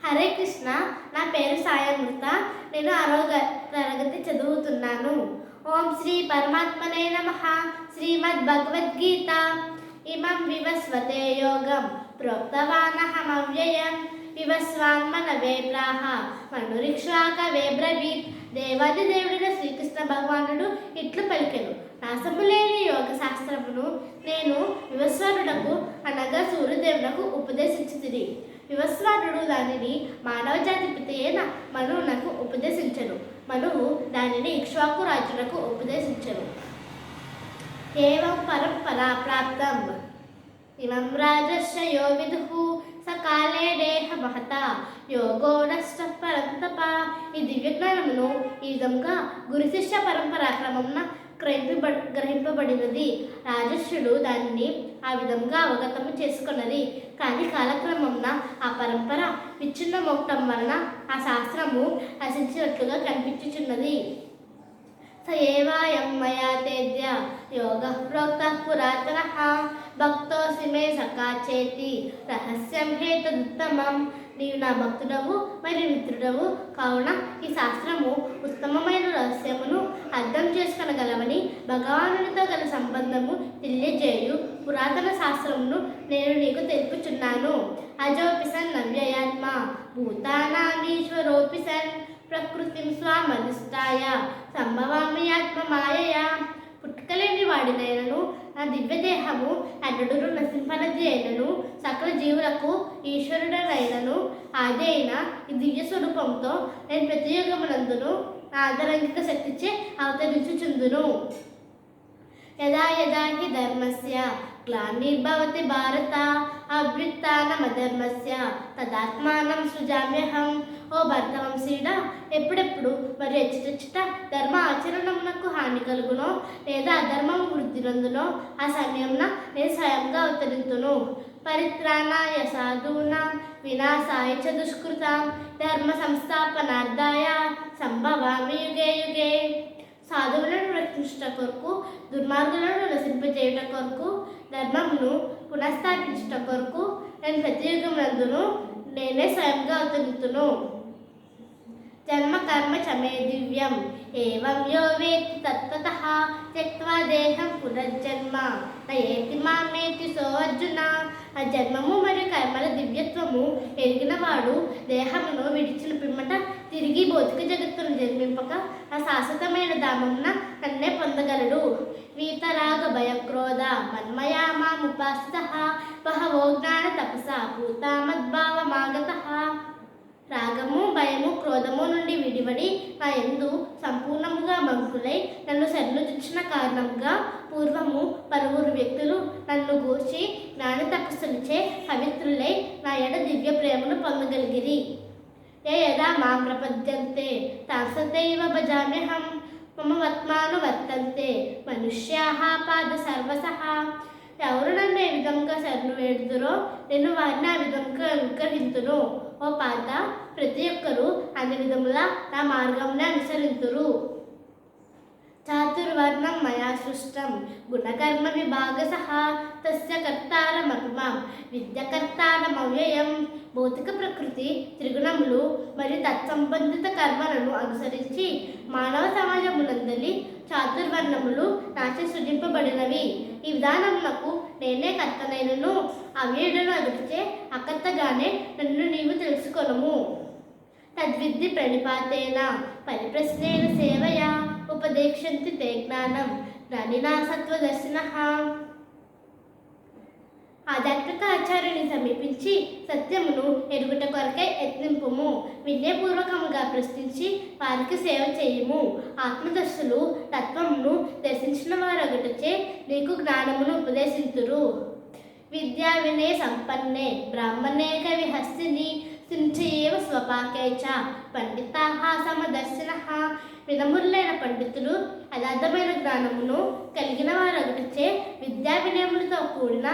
హరే కృష్ణ. నా పేరు సాయమృత. నేను 6వ తరగతి చదువుతున్నాను. ఓం శ్రీ పరమాత్మనే నమః. శ్రీమద్ భగవద్గీత ఇమం వివస్వతే యోగం ప్రోక్తవానహమవ్యయం వివస్వాన్మనవే ప్రాహ మనురిక్ష్వాకవే బ్రవీత్. దేవాది దేవుడైన శ్రీకృష్ణ భగవానుడు ఇట్లు పలికెను: నాశములేని యోగ శాస్త్రమును నేను వివస్వానుడకు అనగా సూర్యదేవునకు ఉపదేశించితిని. వివస్వానుడు దానిని మానవ జాతిపతి అయిన మనువునకు ఉపదేశించెను. మనువు దానిని ఇక్ష్వాకు రాజునకు ఉపదేశించెను. ఏవం పరంపరా ప్రాప్తం ఇమం రాజస్య యో విదుః సకాలే దేహ మహత యోగో నష్ట పరంతప. ఈ దివ్యజ్ఞానమును ఈ విధంగా గురు శిష్య పరంపరా క్రమమున గ్రహింపబడినది. రాజర్షుడు దానిని ఆ విధంగా అవగతము చేసుకున్నది. కానీ కాలక్రమమున ఆ పరంపర విచ్ఛిన్నమవటం వలన ఆ శాస్త్రము నశించినట్లుగా కనిపించుచున్నది. స ఏవాయం మయా తేద్య యోగ ప్రోక్త పురాతనః భక్తోసి మే సఖా చేతి రహస్యం హేతదుత్తమం. నీవు నా భక్తుడవు మరియు మిత్రుడవు కావున ఈ శాస్త్రము ఉత్తమమైన రహస్యమును అర్థం చేసుకొనగలవని భగవానునితో గల సంబంధము తెలియజేయు పురాతన శాస్త్రమును నేను నీకు తెలుపుచున్నాను. అజోపి సన్ నవ్యయాత్మ భూతానామీశ్వరోపి సన్ ప్రకృతిం స్వామధిష్టాయ సంభవామి ఆత్మ మాయయా. పుట్టుకలేని వాడినైనను నా దివ్యదేహము అడ్డుడు నశింపనది అయినను సకల జీవులకు ఈశ్వరుడనైనను ఆది అయిన ఈ దివ్య స్వరూపంతో నేను ప్రతి యుగమునందును నా ఆదరంగిక శక్తిచే అవతరించుచుందును. యదా యదా హి ధర్మస్య గ్లానిర్భవతి భారత అభ్యుత్థానమధర్మస్య తదాత్మానం సృజామ్యహం. ఓ భరతవంశీయుడా, ఎప్పుడెప్పుడు మరియు ఎచ్చట ధర్మ ఆచరణమునకు హాని కలుగునో లేదా అధర్మము వృద్ధి నందునో ఆ సమయంన నేను స్వయంగా అవతరింతును. పరిత్రాణాయ సాధూనాం వినాశాయ చ దుష్కృతాం ధర్మ సంస్థాపనార్థాయ సంభవామి యుగే యుగే. సాధువులను రక్షించుట కొరకు, దుర్మార్గులను నశింపజేయుట కొరకు, ధర్మమును పునఃస్థాపించుట కొరకు నేను ప్రతి యుగమునందును నేనే స్వయంగా అవతరింతును. జన్మ కర్మ చమే దివ్యం ఏవం యో వేత్తి తత్వతః త్యక్త్వా దేహం పునర్జన్మ నయేతి మామేతి సో అర్జున. ఆ జన్మము మరియు కర్మల దివ్యత్వము ఎరిగినవాడు దేహమును విడిచిన పిమ్మట తిరిగి భౌతిక జగత్తును జన్మింపక ఆ శాశ్వతమైన ధామమున నన్నే పొందగలడు. వీతరాగ భయక్రోధ మన్మయా మాముపాసితః బహవో జ్ఞాన తపసా భూతా మద్భావమాగతః. రాగము, భయము, క్రోధము నుండి విడివడి నా యందు సంపూర్ణముగా మగ్నులై నన్ను శరణుజొచ్చిన కారణంగా పూర్వము పలువురు వ్యక్తులు నన్ను గూర్చి జ్ఞాన తపస్సులచే పవిత్రులై నా ఎడ దివ్య ప్రేమను పొందగలిగిరి. ఏ యదా మాం ప్రపద్యంతే తాంసతైవ భజామ్యహం మమ వత్మాను వర్తంతే మనుష్యాః పాద సర్వసః. ఎవరు నన్ను ఏ విధంగా శరణు వేడుదురో నేను వారిని ఆ విధంగా అనుగ్రహింతును. ఓ పాత, ప్రతి ఒక్కరూ అన్ని విధములా నా మార్గంలో అనుసరింతురు. చాతుర్వర్ణం మయా సృష్టం గుణకర్మ విభాగశః తస్య కర్తారమపి మాం విద్యకర్తారమవ్యయం. భౌతిక ప్రకృతి, త్రిగుణములు మరియు తత్సంబంధిత కర్మలను అనుసరించి మానవ సమాజమునందలి చాతుర్వర్ణములు నాచే సృజింపబడినవి. ఈ విధానమునకు నేనే కర్తనైనను అవ్యయుడను అగుటిచే అకర్తగానే నన్ను నీవు తెలుసుకొనుము. తద్విద్ధి ప్రణిపాతేన పరిప్రశ్నేన సేవయా ఉపదేక్షంతి తే జ్ఞానం జ్ఞానినా సత్వదర్శినః. ఆధ్యాత్మిక ఆచార్యుని సమీపించి సత్యమును ఎరుగుట కొరకై యత్నింపుము. వినయపూర్వకముగా ప్రశ్నించి వారికి సేవ చేయుము. ఆత్మదర్శులు తత్వమును దర్శించిన వారొకటిచే నీకు జ్ఞానమును ఉపదేశింతురు. విద్యా వినయ సంపన్నే బ్రాహ్మణే కవి హస్తిని సించయేవ స్వపాకే చ పండితాః సమదర్శినః. వినమ్రులైన పండితులు యథార్థమైన జ్ఞానమును కలిగిన వారొకటిచే విద్యా వినయములతో కూడిన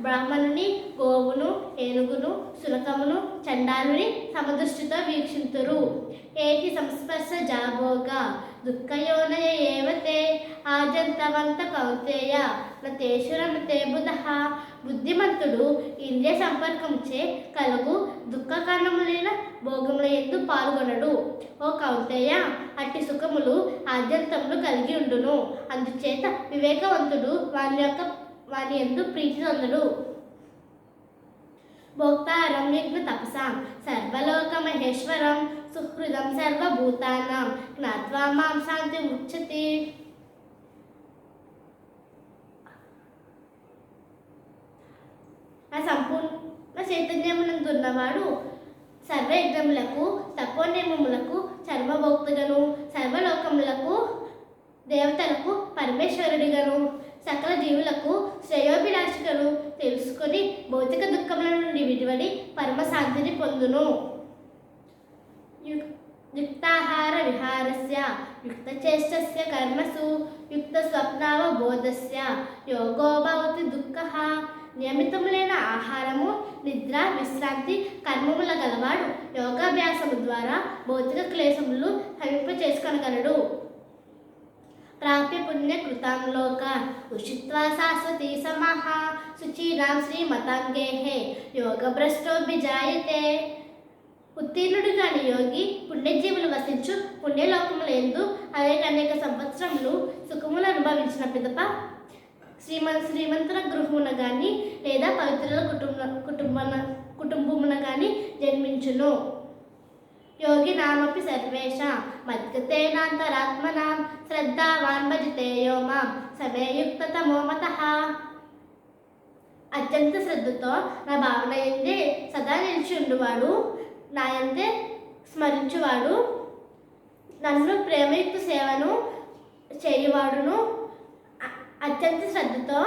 బ్రాహ్మణుని, గోవును, ఏనుగును, శునకమును, చండాలుని సమదృష్టితో వీక్షింతురు. ఏహి సంస్పర్శ జాభోగా దుఃఖయోనయ ఏవతే ఆజంతవంత కౌంతేయ నతేషు రమతే బుధః బుద్ధిమంతుడు ఇంద్రియ సంపర్కంచే కలుగు దుఃఖ కారణములైన భోగముల యందు పాల్గొనడు. ఓ కౌంతేయ, అట్టి సుఖములు ఆద్యంతములు కలిగి ఉండును. అందుచేత వివేకవంతుడు వాని యందు ప్రీతి పొందుడు. భోక్తారం యజ్ఞ తపసాం సర్వలోక మహేశ్వరం సుహృదం సర్వభూతానాం జ్ఞాత్వా మాం శాంతి ముచ్చతి. ఆ సంపూర్ణ చైతన్యమునందున్నవాడు సర్వయజ్ఞములకు తపోనియమములకు చర్మభోక్తగను సర్వలోకములకు దేవతలకు పరమేశ్వరుడిగను సకల జీవులకు శ్రేయోభిలాషిగను తెలుసుకొని భౌతిక దుఃఖముల నుండి విడివడి పరమశాంతిని పొందును. యుక్తాహార విహారస్య యుక్తచేష్టస్య కర్మసు యుక్త స్వప్నావబోధస్య యోగో భవతి దుఃఖః. నియమితములైన ఆహారము, నిద్ర, విశ్రాంతి కర్మముల గలవాడు యోగాభ్యాసము ద్వారా భౌతిక క్లేశములు హరింపచేసుకొనగలడు. ప్రాప్య పుణ్య కృతాం లోక ఉషిత్వా శాశ్వతీ సమాః శుచీనాం శ్రీమతాంగేః యోగభ్రష్టోభిజాయతే. ఉత్తీర్ణుడు కాని యోగి పుణ్యజీవులు వసించు పుణ్యలోకములందు అనేక సంవత్సరములు సుఖములు అనుభవించిన పిదప శ్రీమంతుల గృహమున గాని లేదా పవిత్రుల కుటుంబమున గాని జన్మించును. యోగి నామపి సర్వేష మద్గతేనాంతరాత్మనాం శ్రద్ధావాన్ భజతే యో మాం సమయయుక్తతమో మతః. అత్యంత శ్రద్ధతో నా భావన యందే సదా నిలిచి ఉండువాడు, నా యందే స్మరించువాడు, నన్ను ప్రేమయుక్త సేవను చేయువాడును, అత్యంత శ్రద్ధతో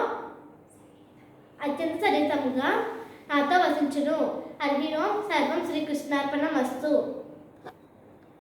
అత్యంత సరితముగా నాతో వసించును. హరి ఓం. సర్వం శ్రీకృష్ణార్పణమస్తు.